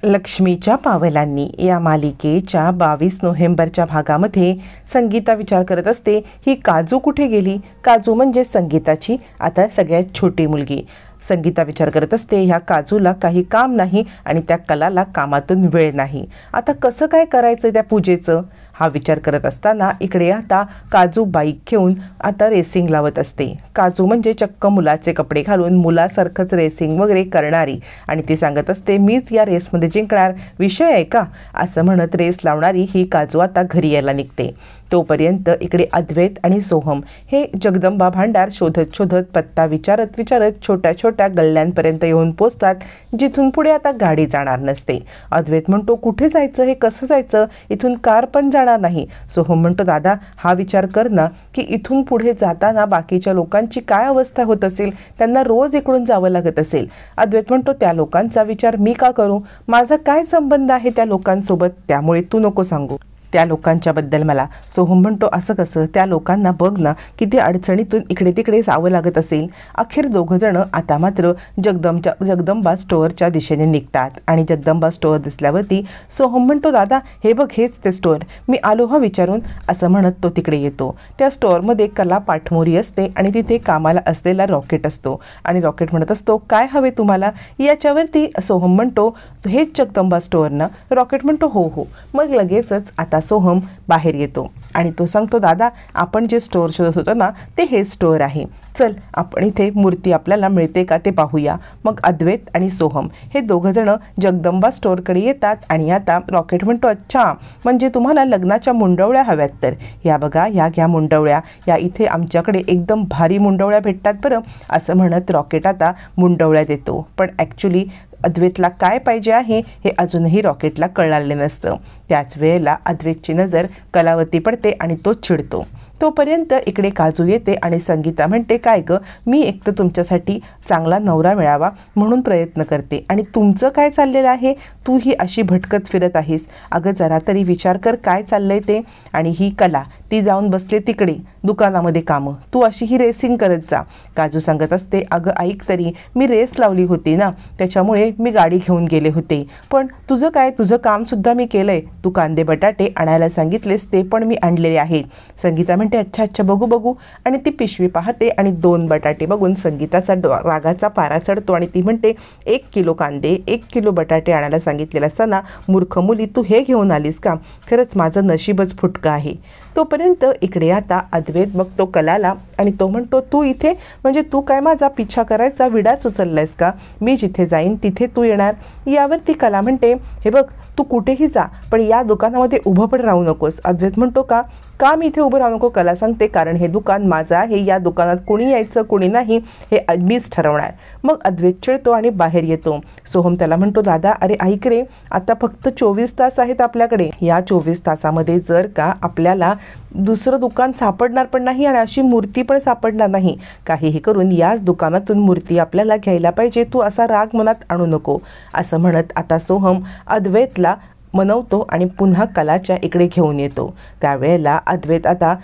लक्ष्मीच्या पावलांनी या मालिकेच्या 22 नोव्हेंबरच्या भागामध्ये संगीता विचार करत असते, ही काजू कुठे गेली? काजू म्हणजे संगीताची आता सगळ्यात छोटी मुलगी. संगीता विचार करत असते, ह्या काजूला काही काम नाही आणि त्या कलाला कामातून वेळ नाही. आता कसं काय करायचं त्या पूजेचं हा विचार करत असताना इकडे आता काजू बाईक घेऊन आता रेसिंग लावत असते. काजू म्हणजे चक्क मुलाचे कपडे घालून मुलासारखंच रेसिंग वगैरे करणारी आणि ती सांगत असते, मीच या रेसमध्ये जिंकणार, विषय आहे का? असं म्हणत रेस लावणारी ही काजू आता घरी यायला निघते. तोपर्यंत इकडे अद्वैत आणि सोहम हे जगदंबा भांडार शोधत शोधत पत्ता विचारत विचारत छोट्या छोट्या गल्ल्यांपर्यंत येऊन पोचतात, जिथून पुढे आता गाडी जाणार नसते. अद्वैत म्हणतो, कुठे जायचं, हे कसं जायचं, इथून कार पण जाणार नाही. सोहम म्हणतो, दादा हा विचार कर ना की इथून पुढे जाताना बाकीच्या लोकांची काय अवस्था होत असेल, त्यांना रोज इकडून जावं लागत असेल. अद्वैत म्हणतो, त्या लोकांचा विचार मी का करू, माझा काय संबंध आहे त्या लोकांसोबत, त्यामुळे तू नको सांगू त्या लोकांच्याबद्दल मला. सोहम म्हणतो, असं कसं, त्या लोकांना बघ ना किती अडचणीतून इकडे तिकडे जावं लागत असेल. अखेर दोघंजणं आता मात्र जगदंबा स्टोअरच्या दिशेने निघतात आणि जगदंबा स्टोअर दिसल्यावरती सोहम म्हणतो, दादा हे बघ हेच ते स्टोअर, मी आलो हा विचारून. असं म्हणत तो तिकडे येतो. त्या स्टोअरमध्ये कला पाठमोरी असते आणि तिथे कामाला असलेला रॉकेट असतो आणि रॉकेट म्हणत असतो, काय हवे तुम्हाला? याच्यावरती सोहम म्हणतो, हेच जगदंबा स्टोअर ना? रॉकेट म्हणतो, हो हो. मग लगेचच आता सोहम बाहेर येतो आणि तो सांगतो, दादा आपण जे स्टोअर शोधत होतो ना ते हे स्टोअर आहे, चल आपण इथे मूर्ती आपल्याला मिळते का ते पाहूया. मग अद्वैत आणि सोहम हे दोघंजणं जगदंबा स्टोअरकडे येतात आणि आता रॉकेट म्हणतो, अच्छा म्हणजे तुम्हाला लग्नाच्या मुंडवळ्या हव्यात तर या बघा, ह्या घ्या मुंडवळ्या, या इथे आमच्याकडे एकदम भारी मुंडवळ्या भेटतात बरं. असं म्हणत रॉकेट आता मुंडवळ्या देतो. पण ॲक्च्युली अद्वैतला काय पाहिजे आहे हे अजूनही रॉकेटला कळाले नसतं. त्याच वेळेला अद्वैतची नजर कलावरती पडते आणि तो चिडतो. तोपर्यंत इकडे काजू येते आणि संगीता म्हणते, काय गं, मी एक तर तुमच्यासाठी चांगला नवरा मिळावा म्हणून प्रयत्न करते आणि तुमचं काय चाललेलं आहे, तू ही अशी भटकत फिरत आहेस, अगं जरा तरी विचार कर काय चाललंय ते. आणि ही कला ती जाऊन बसले तिकडे दुकानामध्ये कामं, तू अशी ही रेसिंग करत जा. काजू सांगत असते, अगं ऐक तरी, मी रेस लावली होती ना त्याच्यामुळे मी गाडी घेऊन गेले होते, पण तुझं काय, तुझं कामसुद्धा मी केलंय, तू कांदे बटाटे आणायला सांगितलेस ते पण मी आणलेले आहेत. संगीता म्हणते, अच्छा अच्छा बघू बघू, आणि ती पिशवी पाहते आणि 2 बटाटे बघून संगीताचा रागाचा पारा चढतो आणि ती म्हणते, 1 किलो कांदे 1 किलो बटाटे आणायला सांगितलेलं असताना मूर्ख मुली तू हे घेऊन आलीस का, खरंच माझं नशीबच फुटकं आहे. तोपर्यंत इकडे आता अद्वैत बघतो कलाला आणि तो म्हणतो, तू इथे म्हणजे तू काय माझा पिछा करायचा विडाच उचललायस का, मी जिथे जाईन तिथे तू येणार. यावरती कला म्हणते, हे बघ तू कुठेही जा पण या दुकानामध्ये उभं पण राहू नकोस. अद्वैत म्हणतो, का मी इथे उभं राहू नको? कला सांगते, कारण हे दुकान माझं आहे, या दुकानात कोणी यायचं कोणी नाही हे मीच ठरवणार. मग अद्वैत चिडतो आणि बाहेर येतो. सोहम त्याला म्हणतो, दादा अरे ऐक रे, आता फक्त 24 तास आहेत आपल्याकडे, या 24 तासामध्ये जर का आपल्याला दुसरं दुकान सापडणार पण नाही आणि अशी मूर्ती पण सापडणार नाही, काहीही करून याच दुकानातून मूर्ती आपल्याला घ्यायला पाहिजे, तू असा राग मनात आणू नको. असं म्हणत आता सोहम अद्वैतला मनवतो आणि पुन्हा कलाच्या इकडे घेऊन येतो. त्यावेळेला अद्वैत आता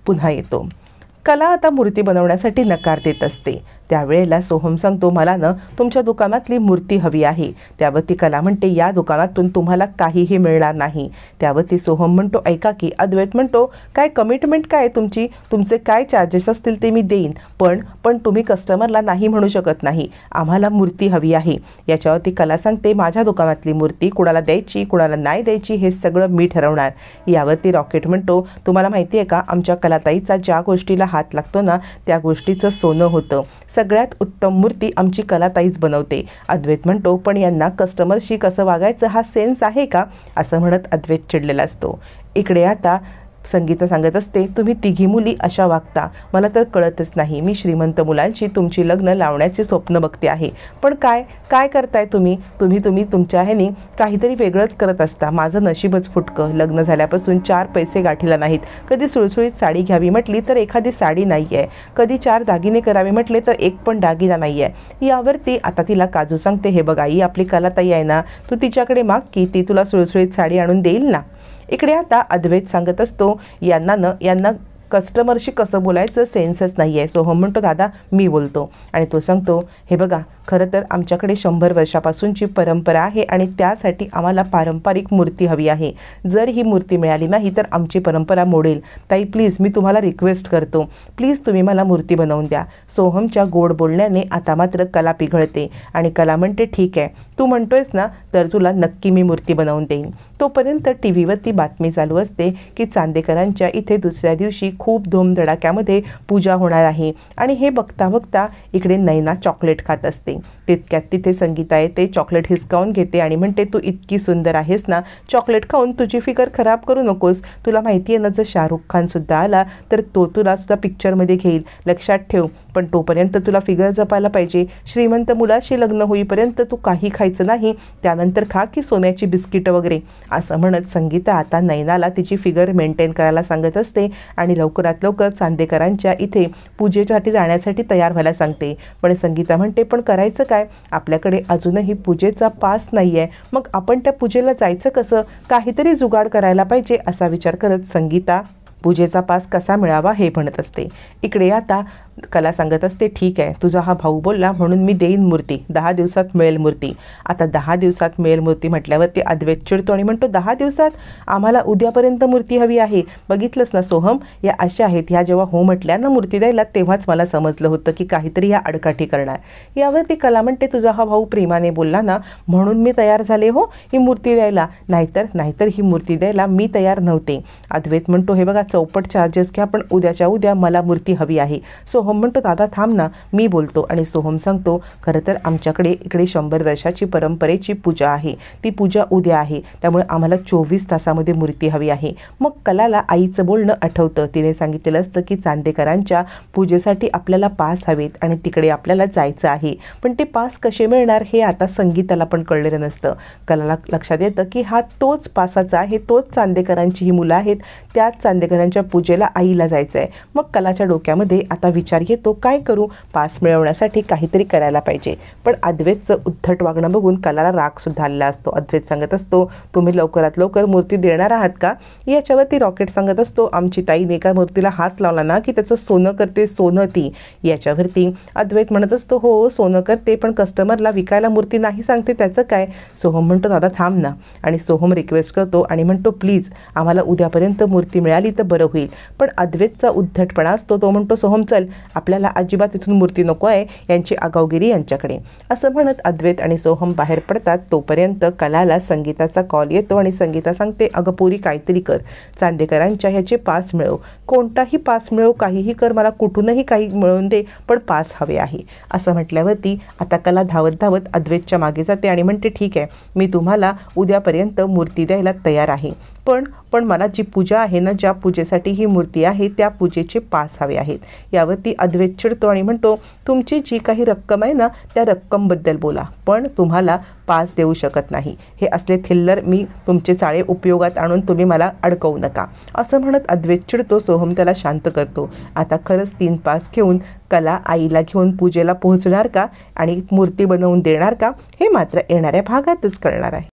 पुन्हा येतो. कला आता मूर्ती बनवण्यासाठी नकार देत असते. त्यावेळेला सोहम सांगतो, मला ना तुमच्या दुकानातली मूर्ती हवी आहे. त्यावरती कला म्हणते, या दुकानातून तुम्हाला काहीही मिळणार नाही. त्यावरती सोहम म्हणतो, ऐका की. अद्वैत म्हणतो, काय कमिटमेंट काय तुमची, तुमचे काय चार्जेस असतील ते मी देईन, पण तुम्ही कस्टमरला नाही म्हणू शकत नाही, आम्हाला मूर्ती हवी आहे. याच्यावरती कला सांगते, माझ्या दुकानातली मूर्ती कुणाला द्यायची कुणाला नाही द्यायची हे सगळं मी ठरवणार. यावरती रॉकेट म्हणतो, तुम्हाला माहिती आहे का, आमच्या कलाताईचा ज्या गोष्टीला हात लागतो ना त्या गोष्टीचं सोनं होतं, सगळ्यात उत्तम मूर्ती आमची कलाताईच बनवते. अद्वैत म्हणतो, पण यांना कस्टमरशी कसं वागायचं हा सेन्स आहे का? असं म्हणत अद्वैत चिडलेला असतो. इकडे आता संगीता सांगत असते, तुम्ही तिघी मुली अशा वागता, मला तर कळतच नाही. मी श्रीमंत मुलांशी तुमची लग्न लावण्याचे स्वप्न बघते आहे, पण काय काय करताय तुम्ही तुमच्या ह्यानी काहीतरी वेगळंच करत असता. माझं नशीबच फुटकं, लग्न झाल्यापासून 4 पैसे गाठीला नाहीत. कधी सुळसुळीत साडी घ्यावी म्हटली तर एखादी साडी नाही आहे, कधी 4 दागिने करावे म्हटले तर एक पण दागिना नाही आहे. यावरती आता तिला काजू सांगते, हे बघा ही आपली कलाताई आहे ना, तू तिच्याकडे माग की ती तुला सुळसुळीत साडी आणून देईल ना. इकडे आता अद्वैत सांगत असतो, यांना कस्टमरशी कसं बोलायचं सेन्सच नाही आहे. सोहम म्हणतो दादा मी बोलतो. आणि तो सांगतो हे बघा खरं तर आमच्याकडे 100 वर्षापासूनची परंपरा आहे आणि त्यासाठी आम्हाला पारंपरिक मूर्ती हवी आहे. जर ही मूर्ती मिळाली नाही तर आमची परंपरा मोडेल. ताई प्लीज मी तुम्हाला रिक्वेस्ट करतो, प्लीज तुम्ही मला मूर्ती बनवून द्या. सोहमच्या गोड बोलण्याने आता मात्र कला पिघळते आणि कला म्हणते ठीक आहे, तू म्हणतोयस ना तर तुला नक्की मी मूर्ती बनवून देईन. तोपर्यंत टी व्हीवरती बातमी चालू असते की चांदेकरांच्या इथे दुसऱ्या दिवशी खूप धूमधडाक्यामध्ये पूजा होणार आहे. आणि हे बघता बघता इकडे नैना चॉकलेट खात असते. तितक्यात तिथे संगीता येते, चॉकलेट हिसकावून घेते आणि म्हणते तू इतकी सुंदर आहेस ना, चॉकलेट खाऊन तुझी फिगर खराब करू नकोस. तुला माहिती आहे ना जर शाहरुख खान सुद्धा आला तर तो तुला सुद्धा पिक्चरमध्ये घेईल, लक्षात ठेव. पण तोपर्यंत तुला फिगर जपायला पाहिजे. श्रीमंत मुलाशी लग्न होईपर्यंत तू काही खायचं नाही, त्यानंतर खा की सोन्याची बिस्किटं वगैरे. असं म्हणत संगीता आता नैनाला तिची फिगर मेंटेन करायला सांगत असते आणि लवकरात लवकर चांदेकरांच्या इथे पूजेसाठी जाण्यासाठी तयार व्हायला सांगते. पण संगीता म्हणते पण करायचं काय, आपल्याकडे अजूनही पूजेचा पास नाही आहे, मग आपण त्या पूजेला जायचं कसं, काहीतरी जुगाड करायला पाहिजे असा विचार करत संगीता पूजेचा पास कसा मिळावा हे म्हणत असते. इकडे आता कला सांगत असते ठीक आहे, तुझा हा भाऊ बोलला म्हणून मी देईन मूर्ती, 10 दिवसात मिळेल मूर्ती. आता 10 दिवसात मिळेल मूर्ती म्हटल्यावरती अद्वैत चिडतो आणि म्हणतो 10 दिवसात, आम्हाला उद्यापर्यंत मूर्ती हवी आहे. बघितलंस ना सोहम, या अशा आहेत, ह्या जेव्हा हो म्हटल्या ना मूर्ती द्यायला तेव्हाच मला समजलं होतं की काहीतरी या अडकाठी करणार. यावरती कला म्हणते तुझा हा भाऊ प्रेमाने बोलला ना म्हणून मी तयार झाले हो ही मूर्ती द्यायला, नाहीतर ही मूर्ती द्यायला मी तयार नव्हते. अद्वैत म्हणतो हे बघा चौपट चार्जेस घ्या, पण उद्याच्या उद्या मला मूर्ती हवी आहे. सोहम म्हणतो दादा थांब ना मी बोलतो. आणि सोहम सांगतो खरं तर आमच्याकडे इकडे 100 वर्षाची परंपरेची पूजा आहे, ती पूजा उद्या आहे, त्यामुळे आम्हाला 24 तासामध्ये मूर्ती हवी आहे. मग कलाला आईचं बोलणं आठवतं. तिने सांगितलेलं असतं की चांदेकरांच्या पूजेसाठी आपल्याला पास हवेत आणि तिकडे आपल्याला जायचं आहे. पण ते पास कसे मिळणार हे आता संगीताला पण कळलेलं नसतं. कलाला लक्षात येतं की हा तोच पासाचा आहे, तोच चांदेकरांची ही मुलं आहेत, त्याच चांदेकरांच्या पूजेला आईला जायचं आहे. मग कलाच्या डोक्यामध्ये आता विचार येतो काय करू, पास मिळवण्यासाठी काहीतरी करायला पाहिजे. पण अद्वैतचं उद्धट वागणं बघून कलाला राग सुद्धा आलेला असतो. अद्वैत सांगत असतो तुम्ही लवकरात लवकर मूर्ती देणार आहात का. याच्यावरती रॉकेट सांगत असतो आमची ताईने एका मूर्तीला हात लावला ना की त्याचं सोनं करते, सोनं ती. याच्यावरती अद्वैत म्हणत असतो हो सोनं करते, पण कस्टमरला विकायला मूर्ती नाही सांगते त्याचं काय. सोहम म्हणतो दादा थांब ना. आणि सोहम रिक्वेस्ट करतो आणि म्हणतो प्लीज आम्हाला उद्यापर्यंत मूर्ती मिळाली तर बरं होईल. पण अद्वैतचा उद्धटपणा असतो. तो म्हणतो सोहम चल, आपल्याला अजिबात इथून मूर्ती नको आहे, यांची आगावगिरी यांच्याकडे. असं म्हणत अद्वैत आणि सोहम बाहेर पडतात. तोपर्यंत कलाला संगीताचा कॉल येतो आणि संगीता सांगते अगं पोरी काहीतरी कर, चांदेकरांच्या ह्याचे पास मिळव, कोणताही पास मिळव, काहीही कर, मला कुठूनही काही मिळवून दे, पण पास हवे आहे. असं म्हटल्यावरती आता कला धावत धावत अद्वैतच्या मागे जाते आणि म्हणते ठीक आहे मी तुम्हाला उद्यापर्यंत मूर्ती द्यायला तयार आहे, पण मला जी पूजा आहे ना, ज्या पूजेसाठी ही मूर्ती आहे त्या पूजेचे पास हवे आहेत. यावरती अद्वैत चिडतो आणि म्हणतो तुमची जी काही रक्कम आहे ना त्या रक्कमबद्दल बोला, पण तुम्हाला पास देऊ शकत नाही. हे असले थिल्लर मी तुमचे चाळे उपयोगात आणून तुम्ही मला अडकवू नका. असं म्हणत अद्वैत चिडतो. सोहम त्याला शांत करतो. आता खरंच 3 पास घेऊन कला आईला घेऊन पूजेला पोहोचणार का आणि मूर्ती बनवून देणार का हे मात्र येणाऱ्या भागातच कळणार आहे.